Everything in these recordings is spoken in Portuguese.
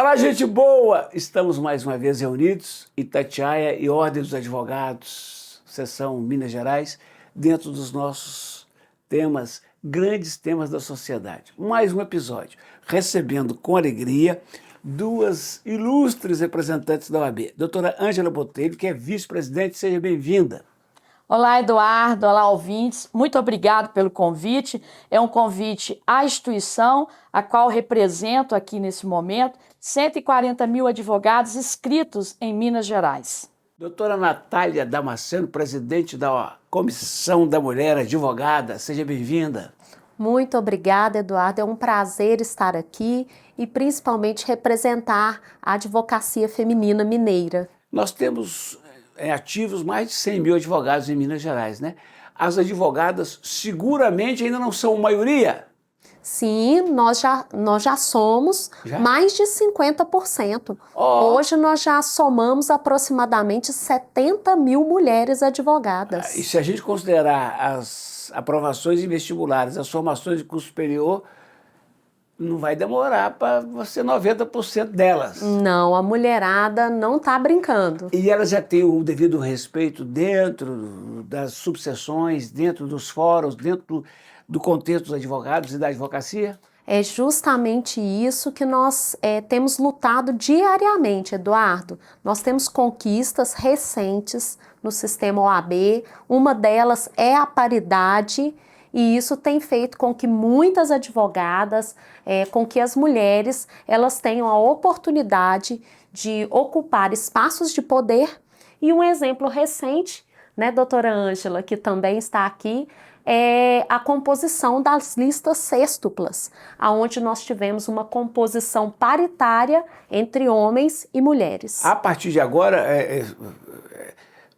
Olá, gente boa! Estamos mais uma vez reunidos, Itatiaia e Ordem dos Advogados, Seção Minas Gerais, dentro dos nossos temas, grandes temas da sociedade. Mais um episódio, recebendo com alegria duas ilustres representantes da OAB. Doutora Ângela Botelho, que é vice-presidente, seja bem-vinda. Olá, Eduardo. Olá, ouvintes. Muito obrigado pelo convite. É um convite à instituição, a qual represento aqui nesse momento 140 mil advogados inscritos em Minas Gerais. Doutora Natália Damasceno, presidente da Comissão da Mulher Advogada, seja bem-vinda. Muito obrigada, Eduardo. É um prazer estar aqui e principalmente representar a advocacia feminina mineira. Nós temos ativos mais de 100 mil advogados em Minas Gerais, né? As advogadas seguramente ainda não são maioria? Sim, nós já somos mais de 50%. Hoje nós já somamos aproximadamente 70 mil mulheres advogadas. E se a gente considerar as aprovações em vestibulares, as formações de curso superior, não vai demorar para ser 90% delas. Não, a mulherada não está brincando. E elas já têm o devido respeito dentro das subseções, dentro dos fóruns, dentro do contexto dos advogados e da advocacia? É justamente isso que nós temos lutado diariamente, Eduardo. Nós temos conquistas recentes no sistema OAB, uma delas é a paridade, e isso tem feito com que muitas advogadas, com que as mulheres, elas tenham a oportunidade de ocupar espaços de poder. E um exemplo recente, né, doutora Ângela, que também está aqui, é a composição das listas sextuplas, onde nós tivemos uma composição paritária entre homens e mulheres. A partir de agora,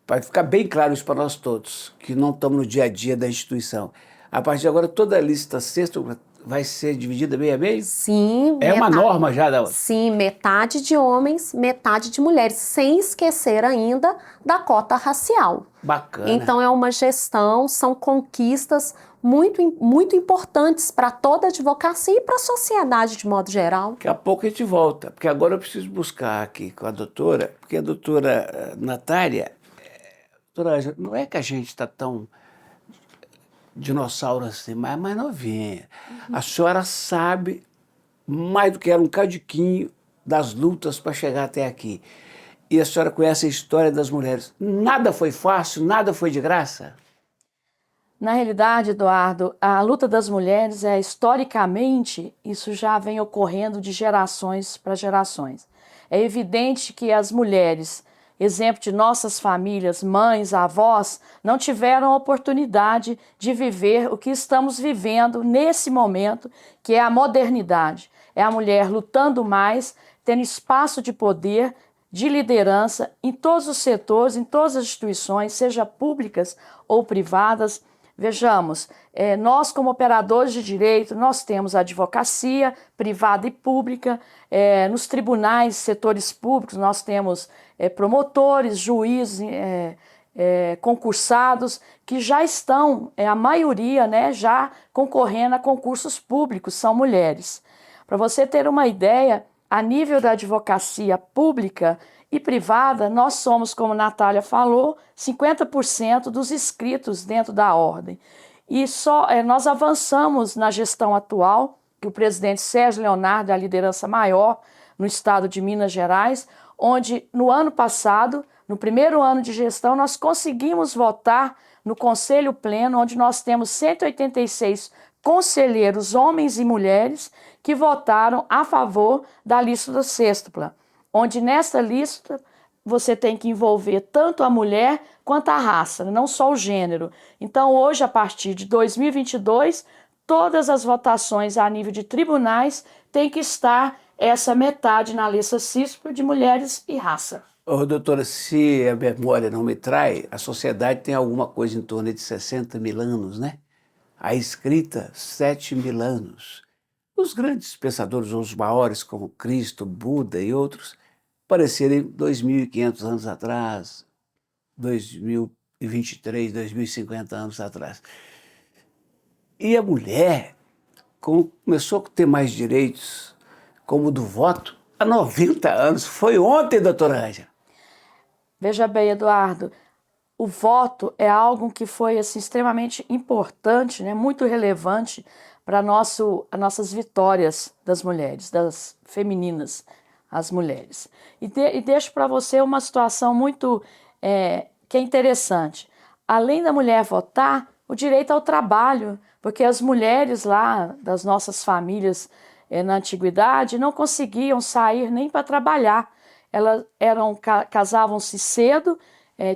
vai ficar bem claro isso para nós todos, que não estamos no dia a dia da instituição. A partir de agora, toda a lista sextupla vai ser dividida meio a meio? Sim. É uma norma já da... Sim, metade de homens, metade de mulheres, sem esquecer ainda da cota racial. Bacana. Então é uma gestão, são conquistas muito importantes para toda a advocacia e para a sociedade de modo geral. Daqui a pouco a gente volta, porque agora eu preciso buscar aqui com a doutora, porque a doutora Natália, doutora Ângela, não é que a gente está tão dinossauro assim, mas é mais novinha. A senhora sabe mais do que era um cadiquinho das lutas para chegar até aqui. E a senhora conhece a história das mulheres. Nada foi fácil, nada foi de graça? Na realidade, Eduardo, a luta das mulheres historicamente, isso já vem ocorrendo de gerações para gerações. É evidente que as mulheres, exemplo de nossas famílias, mães, avós, não tiveram a oportunidade de viver o que estamos vivendo nesse momento, que é a modernidade. É a mulher lutando mais, tendo espaço de poder, de liderança em todos os setores, em todas as instituições, seja públicas ou privadas. Vejamos, nós como operadores de direito, nós temos a advocacia privada e pública, nos tribunais, setores públicos, nós temos promotores, juízes, concursados, que já estão, a maioria, né, já concorrendo a concursos públicos, são mulheres. Para você ter uma ideia, a nível da advocacia pública e privada, nós somos, como a Natália falou, 50% dos inscritos dentro da ordem. E nós avançamos na gestão atual, que o presidente Sérgio Leonardo é a liderança maior no estado de Minas Gerais, onde no ano passado, no primeiro ano de gestão, nós conseguimos votar no Conselho Pleno, onde nós temos 186 conselheiros, homens e mulheres, que votaram a favor da lista sextupla, onde nessa lista você tem que envolver tanto a mulher quanto a raça, não só o gênero. Então hoje, a partir de 2022, todas as votações a nível de tribunais tem que estar essa metade na lista sextupla de mulheres e raça. Doutora, se a memória não me trai, a sociedade tem alguma coisa em torno de 60 mil anos, né? A escrita, 7 mil anos. Os grandes pensadores, os maiores, como Cristo, Buda e outros, apareceram 2.500 anos atrás, 2023, 2.050 anos atrás. E a mulher começou a ter mais direitos, como o do voto, há 90 anos. Foi ontem, doutora Ângela. Veja bem, Eduardo, o voto é algo que foi assim, extremamente importante, né, muito relevante para as nossas vitórias das mulheres, das femininas, as mulheres. E deixo para você uma situação muito que é interessante. Além da mulher votar, o direito ao trabalho, porque as mulheres lá das nossas famílias na antiguidade não conseguiam sair nem para trabalhar. Elas casavam-se cedo,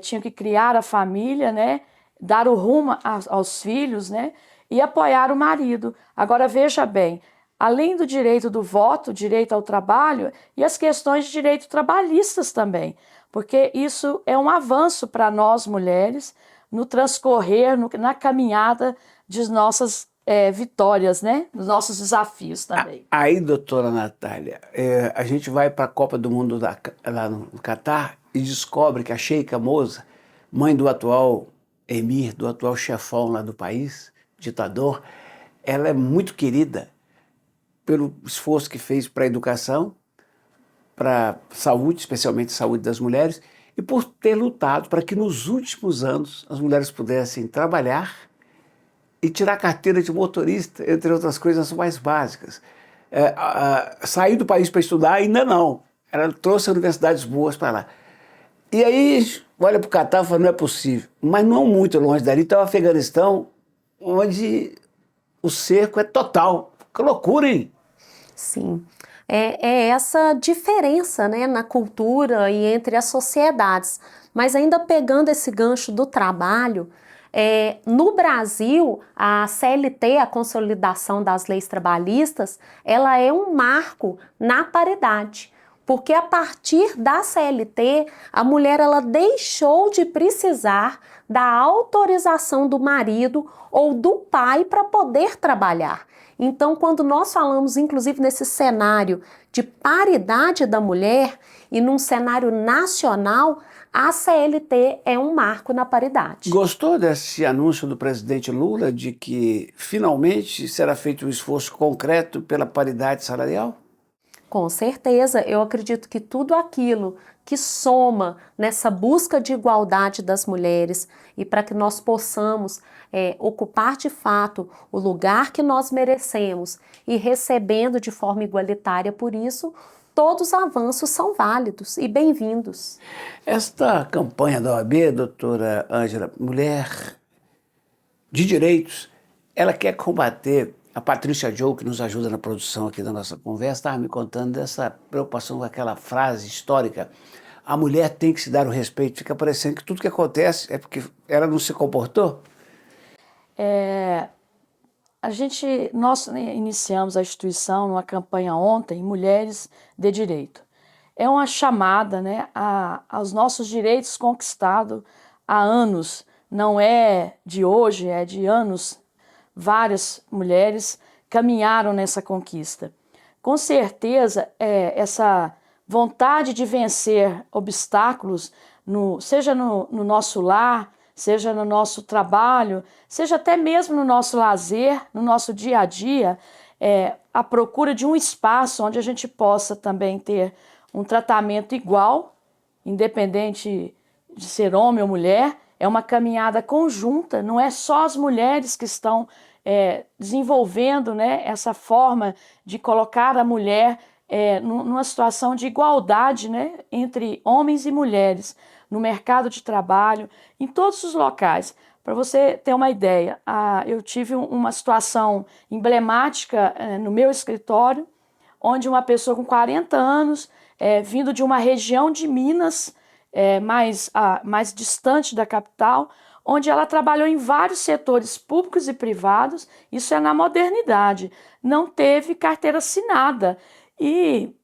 tinham que criar a família, né, dar o rumo aos filhos, né, e apoiar o marido. Agora veja bem, além do direito do voto, direito ao trabalho e as questões de direito trabalhistas também, porque isso é um avanço para nós mulheres no transcorrer, na caminhada de nossas vitórias, né? Dos nossos desafios também. Aí, doutora Natália, a gente vai para a Copa do Mundo lá no Catar e descobre que a Sheikha Moza, mãe do atual emir, do atual chefão lá do país, ditador, ela é muito querida pelo esforço que fez para a educação, para a saúde, especialmente a saúde das mulheres, e por ter lutado para que nos últimos anos as mulheres pudessem trabalhar e tirar a carteira de motorista, entre outras coisas mais básicas. Sair do país para estudar, ainda não. Ela trouxe universidades boas para lá. E aí, olha para o Catar e fala, não é possível. Mas não muito longe dali está o Afeganistão, onde o cerco é total. Que loucura, hein? Sim. É essa diferença, né, na cultura e entre as sociedades. Mas ainda pegando esse gancho do trabalho, no Brasil, a CLT, a Consolidação das Leis Trabalhistas, ela é um marco na paridade. Porque a partir da CLT, a mulher ela deixou de precisar da autorização do marido ou do pai para poder trabalhar. Então, quando nós falamos, inclusive, nesse cenário de paridade da mulher e num cenário nacional, a CLT é um marco na paridade. Gostou desse anúncio do presidente Lula de que finalmente será feito um esforço concreto pela paridade salarial? Com certeza, eu acredito que tudo aquilo que soma nessa busca de igualdade das mulheres e para que nós possamos ocupar de fato o lugar que nós merecemos e recebendo de forma igualitária por isso, todos os avanços são válidos e bem-vindos. Esta campanha da OAB, doutora Ângela, Mulher de Direitos, ela quer combater. A Patrícia Joe, que nos ajuda na produção aqui da nossa conversa, estava me contando dessa preocupação com aquela frase histórica: a mulher tem que se dar o respeito. Fica parecendo que tudo que acontece é porque ela não se comportou. Nós iniciamos a instituição numa campanha ontem, Mulheres de Direito. É uma chamada, né, aos nossos direitos conquistados há anos. Não é de hoje, é de anos. Várias mulheres caminharam nessa conquista. Com certeza, essa vontade de vencer obstáculos, seja no nosso lar, seja no nosso trabalho, seja até mesmo no nosso lazer, no nosso dia a dia, a procura de um espaço onde a gente possa também ter um tratamento igual, independente de ser homem ou mulher. É uma caminhada conjunta, não é só as mulheres que estão desenvolvendo, né, essa forma de colocar a mulher numa situação de igualdade, né, entre homens e mulheres, no mercado de trabalho, em todos os locais. Para você ter uma ideia, eu tive uma situação emblemática no meu escritório, onde uma pessoa com 40 anos, vindo de uma região de Minas, mais distante da capital, onde ela trabalhou em vários setores públicos e privados, isso é na modernidade, não teve carteira assinada. E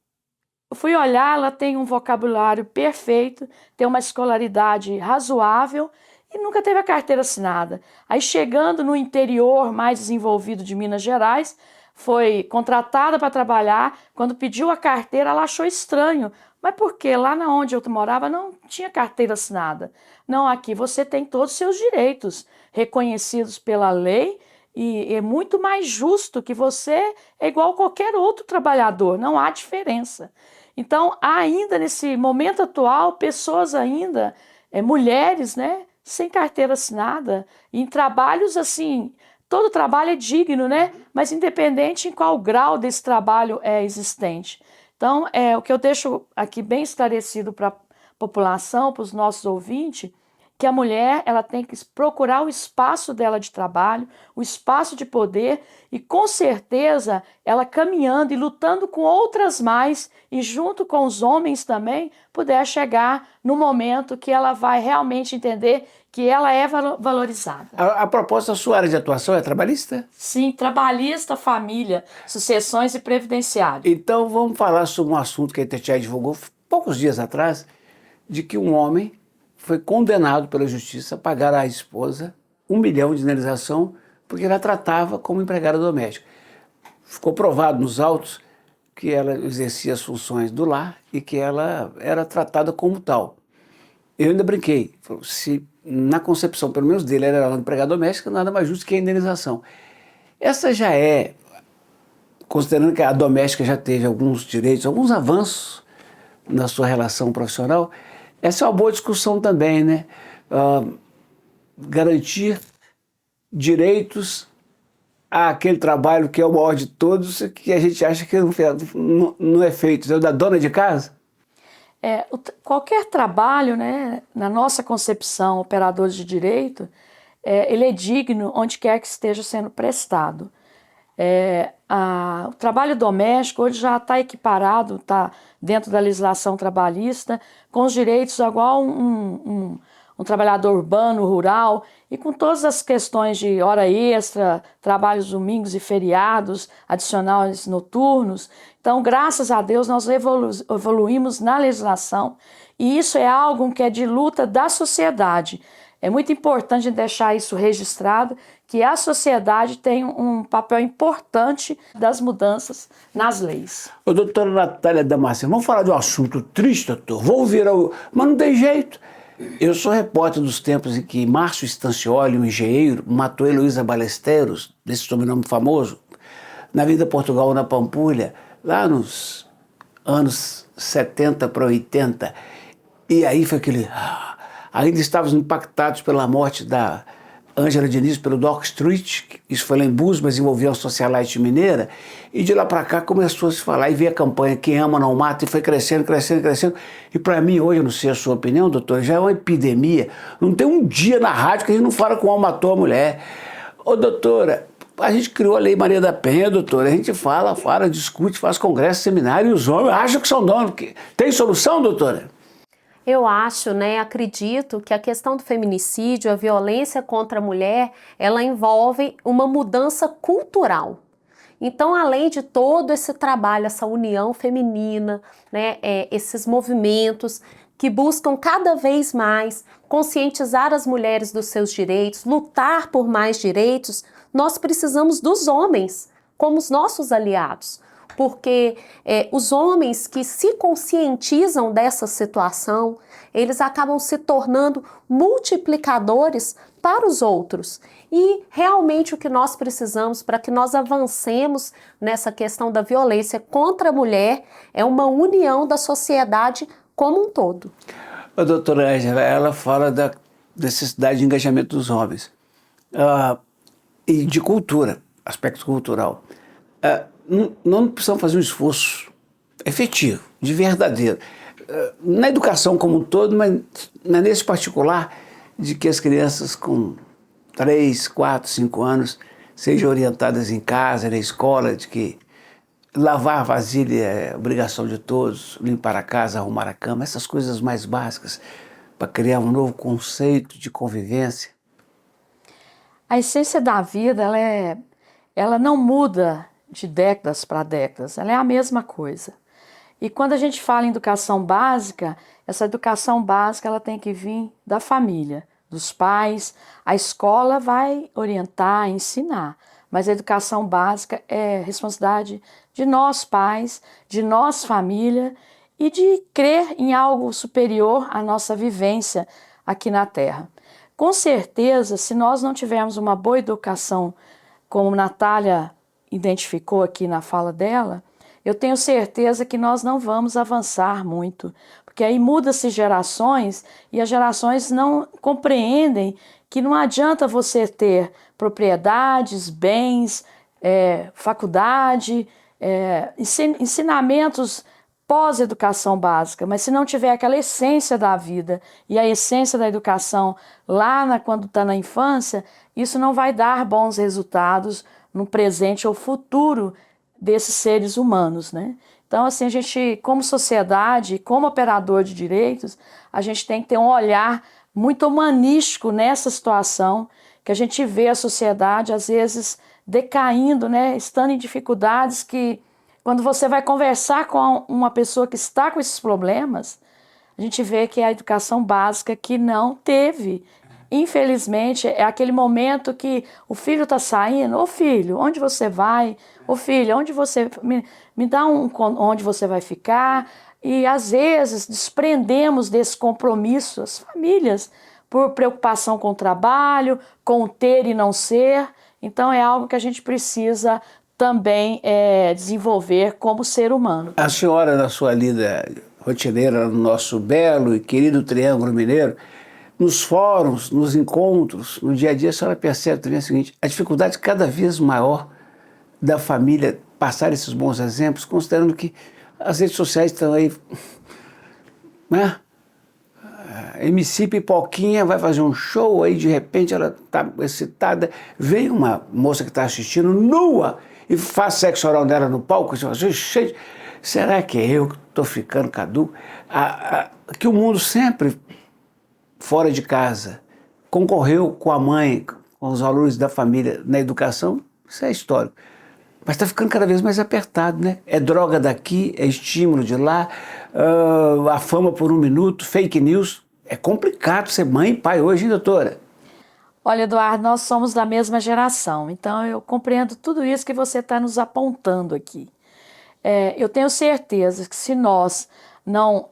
fui olhar, ela tem um vocabulário perfeito, tem uma escolaridade razoável e nunca teve a carteira assinada. Aí chegando no interior mais desenvolvido de Minas Gerais, foi contratada para trabalhar, quando pediu a carteira ela achou estranho. Mas por quê? Lá onde eu morava não tinha carteira assinada. Não, aqui você tem todos os seus direitos reconhecidos pela lei e é muito mais justo que você é igual a qualquer outro trabalhador, não há diferença. Então, há ainda nesse momento atual, pessoas ainda, mulheres, né, sem carteira assinada, em trabalhos assim, todo trabalho é digno, né, mas independente em qual grau desse trabalho é existente. Então, o que eu deixo aqui bem esclarecido para a população, para os nossos ouvintes, que a mulher ela tem que procurar o espaço dela de trabalho, o espaço de poder e com certeza ela caminhando e lutando com outras mais e junto com os homens também puder chegar no momento que ela vai realmente entender que ela é valorizada. A propósito, a sua área de atuação é trabalhista? Sim, trabalhista, família, sucessões e previdenciário. Então vamos falar sobre um assunto que a Itatiaia divulgou poucos dias atrás, de que um homem foi condenado pela justiça a pagar à esposa 1 milhão de indenização porque ela tratava como empregada doméstica. Ficou provado nos autos que ela exercia as funções do lar e que ela era tratada como tal. Eu ainda brinquei, se na concepção, pelo menos dele, ela era uma empregada doméstica, nada mais justo que a indenização. Essa já é, considerando que a doméstica já teve alguns direitos, alguns avanços na sua relação profissional, essa é uma boa discussão também, né? Garantir direitos àquele trabalho que é o maior de todos, que a gente acha que não é feito, é o da dona de casa. Qualquer trabalho, né, na nossa concepção, operadores de direito, ele é digno onde quer que esteja sendo prestado. O trabalho doméstico hoje já está equiparado, está dentro da legislação trabalhista, com os direitos igual um trabalhador urbano, rural, e com todas as questões de hora extra, trabalhos domingos e feriados, adicionais noturnos. Então, graças a Deus, nós evoluímos na legislação e isso é algo que é de luta da sociedade. É muito importante deixar isso registrado, que a sociedade tem um papel importante das mudanças nas leis. Ô, doutora Natália Damasceno, vamos falar de um assunto triste, doutor? Vou virar o... Mas não tem jeito. Eu sou repórter dos tempos em que Márcio Stancioli, um engenheiro, matou Heloísa Ballesteros, desse sobrenome famoso, na Avenida Portugal, na Pampulha, lá nos anos 70 para 80. E aí foi aquele... Ainda estávamos impactados pela morte da Ângela Diniz pelo Dock Street, isso foi lá em Búzios, mas envolvia a socialite mineira, e de lá para cá começou a se falar, e veio a campanha Quem Ama Não Mata, e foi crescendo, crescendo, crescendo, e para mim hoje, eu não sei a sua opinião, doutor, já é uma epidemia, não tem um dia na rádio que a gente não fala que o homem matou a mulher. Ô doutora, a gente criou a Lei Maria da Penha, doutora, a gente fala, discute, faz congresso, seminário, e os homens acham que são donos. Tem solução, doutora? Eu acho, né, acredito que a questão do feminicídio, a violência contra a mulher, ela envolve uma mudança cultural. Então, além de todo esse trabalho, essa união feminina, né, esses movimentos que buscam cada vez mais conscientizar as mulheres dos seus direitos, lutar por mais direitos, nós precisamos dos homens como os nossos aliados. Porque os homens que se conscientizam dessa situação, eles acabam se tornando multiplicadores para os outros. E realmente o que nós precisamos para que nós avancemos nessa questão da violência contra a mulher é uma união da sociedade como um todo. A doutora Ângela, ela fala da necessidade de engajamento dos homens e de cultura, aspecto cultural. Não precisamos fazer um esforço efetivo, de verdadeiro, na educação como um todo, mas nesse particular, de que as crianças com 3, 4, 5 anos sejam orientadas em casa, na escola, de que lavar a vasilha é obrigação de todos, limpar a casa, arrumar a cama, essas coisas mais básicas, para criar um novo conceito de convivência. A essência da vida, ela não muda de décadas para décadas, ela é a mesma coisa. E quando a gente fala em educação básica, essa educação básica ela tem que vir da família, dos pais. A escola vai orientar, ensinar, mas a educação básica é responsabilidade de nós pais, de nós família e de crer em algo superior à nossa vivência aqui na Terra. Com certeza, se nós não tivermos uma boa educação, como Natália identificou aqui na fala dela, eu tenho certeza que nós não vamos avançar muito, porque aí muda-se gerações e as gerações não compreendem que não adianta você ter propriedades, bens, faculdade, ensinamentos pós-educação básica, mas se não tiver aquela essência da vida e a essência da educação lá quando está na infância, isso não vai dar bons resultados no presente ou futuro desses seres humanos, né? Então, assim, a gente, como sociedade, como operador de direitos, a gente tem que ter um olhar muito humanístico nessa situação, que a gente vê a sociedade, às vezes, decaindo, né? Estando em dificuldades que, quando você vai conversar com uma pessoa que está com esses problemas, a gente vê que é a educação básica que não teve. Infelizmente, é aquele momento que o filho está saindo. Ô filho, onde você vai? Ô filho, onde você... Me dá onde você vai ficar. E às vezes desprendemos desse compromisso as famílias por preocupação com o trabalho, com o ter e não ser. Então é algo que a gente precisa também desenvolver como ser humano. A senhora, na sua lida rotineira no nosso belo e querido Triângulo Mineiro, nos fóruns, nos encontros, no dia a dia, a senhora percebe também o seguinte: a dificuldade cada vez maior da família passar esses bons exemplos, considerando que as redes sociais estão aí, né? MC Pipoquinha vai fazer um show, aí de repente ela está excitada, vem uma moça que está assistindo nua e faz sexo oral nela no palco, cheio. Será que é eu que estou ficando caduco? Que o mundo sempre, fora de casa, concorreu com a mãe, com os valores da família na educação, isso é histórico. Mas está ficando cada vez mais apertado, né? É droga daqui, é estímulo de lá, a fama por um minuto, fake news. É complicado ser mãe e pai hoje, hein, doutora? Olha, Eduardo, nós somos da mesma geração, então eu compreendo tudo isso que você está nos apontando aqui. Eu tenho certeza que se nós não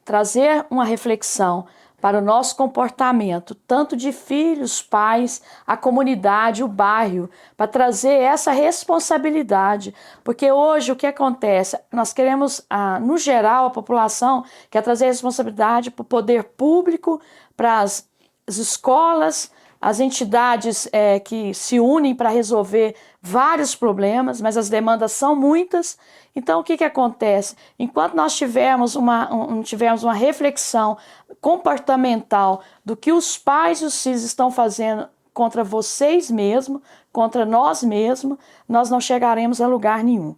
trazer uma reflexão para o nosso comportamento, tanto de filhos, pais, a comunidade, o bairro, para trazer essa responsabilidade. Porque hoje o que acontece? Nós queremos, no geral, a população quer trazer responsabilidade para o poder público, para as escolas, as entidades que se unem para resolver vários problemas, mas as demandas são muitas. Então, o que acontece? Enquanto nós tivermos uma reflexão comportamental do que os pais e os filhos estão fazendo contra vocês mesmos, contra nós mesmos, nós não chegaremos a lugar nenhum.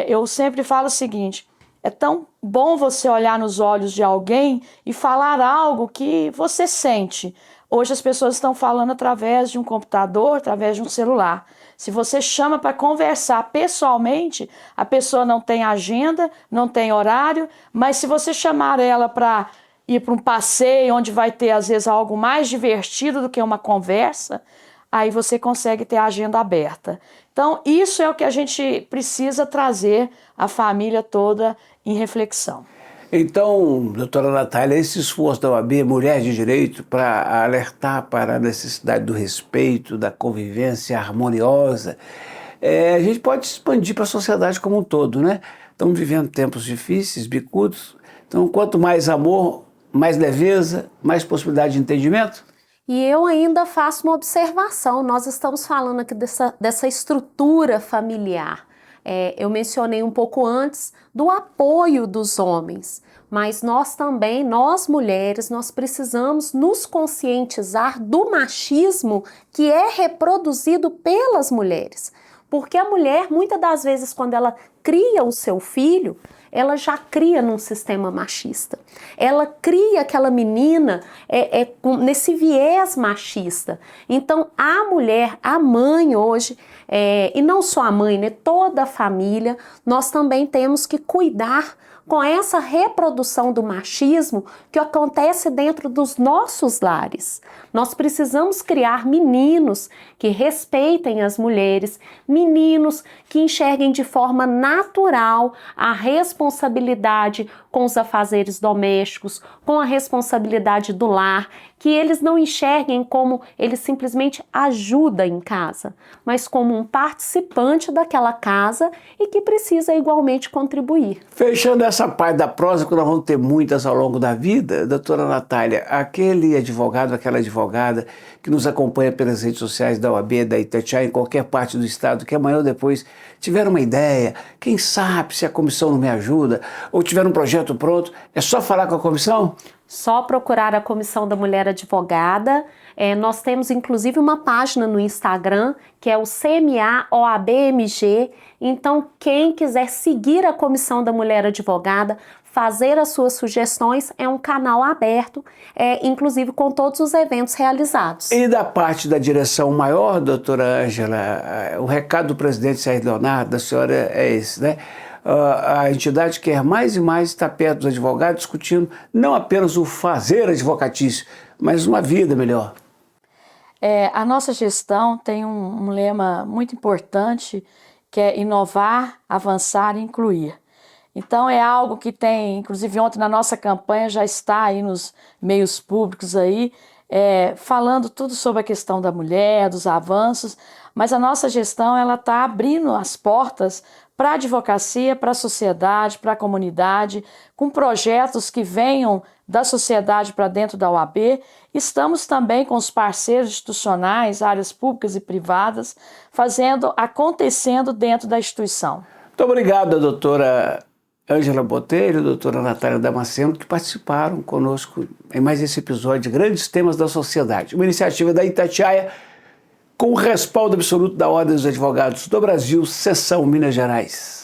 Eu sempre falo o seguinte: é tão bom você olhar nos olhos de alguém e falar algo que você sente. Hoje as pessoas estão falando através de um computador, através de um celular. Se você chama para conversar pessoalmente, a pessoa não tem agenda, não tem horário, mas se você chamar ela para ir para um passeio onde vai ter às vezes algo mais divertido do que uma conversa, aí você consegue ter a agenda aberta. Então isso é o que a gente precisa trazer a família toda em reflexão. Então, doutora Natália, esse esforço da OAB, Mulher de Direito, para alertar para a necessidade do respeito, da convivência harmoniosa, a gente pode expandir para a sociedade como um todo, né? Estamos vivendo tempos difíceis, bicudos, então quanto mais amor, mais leveza, mais possibilidade de entendimento. E eu ainda faço uma observação, nós estamos falando aqui dessa estrutura familiar. Eu mencionei um pouco antes do apoio dos homens, mas nós também, nós mulheres, nós precisamos nos conscientizar do machismo que é reproduzido pelas mulheres. Porque a mulher, muitas das vezes, quando ela cria o seu filho, ela já cria num sistema machista. Ela cria aquela menina nesse viés machista. Então, a mulher, a mãe hoje, e não só a mãe, né, toda a família, nós também temos que cuidar com essa reprodução do machismo que acontece dentro dos nossos lares. Nós precisamos criar meninos que respeitem as mulheres, meninos que enxerguem de forma natural a responsabilidade com os afazeres domésticos, com a responsabilidade do lar, que eles não enxerguem como ele simplesmente ajuda em casa, mas como um participante daquela casa e que precisa igualmente contribuir. Fechando essa parte da prosa, que nós vamos ter muitas ao longo da vida, doutora Natália, aquele advogado, aquela advogada que nos acompanha pelas redes sociais da OAB, da Itatiaia, em qualquer parte do estado, que amanhã ou depois tiver uma ideia, quem sabe se a comissão não me ajuda, ou tiver um projeto pronto, é só falar com a comissão? Só procurar a Comissão da Mulher Advogada. Nós temos inclusive uma página no Instagram, que é o CMA OABMG. Então, quem quiser seguir a Comissão da Mulher Advogada, fazer as suas sugestões, é um canal aberto, inclusive com todos os eventos realizados. E da parte da direção maior, doutora Ângela, o recado do presidente Sérgio Leonardo, da senhora, é esse, né? A entidade quer mais e mais estar perto dos advogados, discutindo não apenas o fazer advocatício, mas uma vida melhor. A nossa gestão tem um lema muito importante, que é inovar, avançar e incluir. Então é algo que tem, inclusive ontem na nossa campanha já está aí nos meios públicos aí, falando tudo sobre a questão da mulher, dos avanços, mas a nossa gestão ela está abrindo as portas para a advocacia, para a sociedade, para a comunidade, com projetos que venham da sociedade para dentro da OAB. Estamos também com os parceiros institucionais, áreas públicas e privadas, acontecendo dentro da instituição. Muito obrigado, doutora Ângela Botelho, doutora Natália Damasceno, que participaram conosco em mais esse episódio de Grandes Temas da Sociedade, uma iniciativa da Itatiaia com o respaldo absoluto da Ordem dos Advogados do Brasil, Seção Minas Gerais.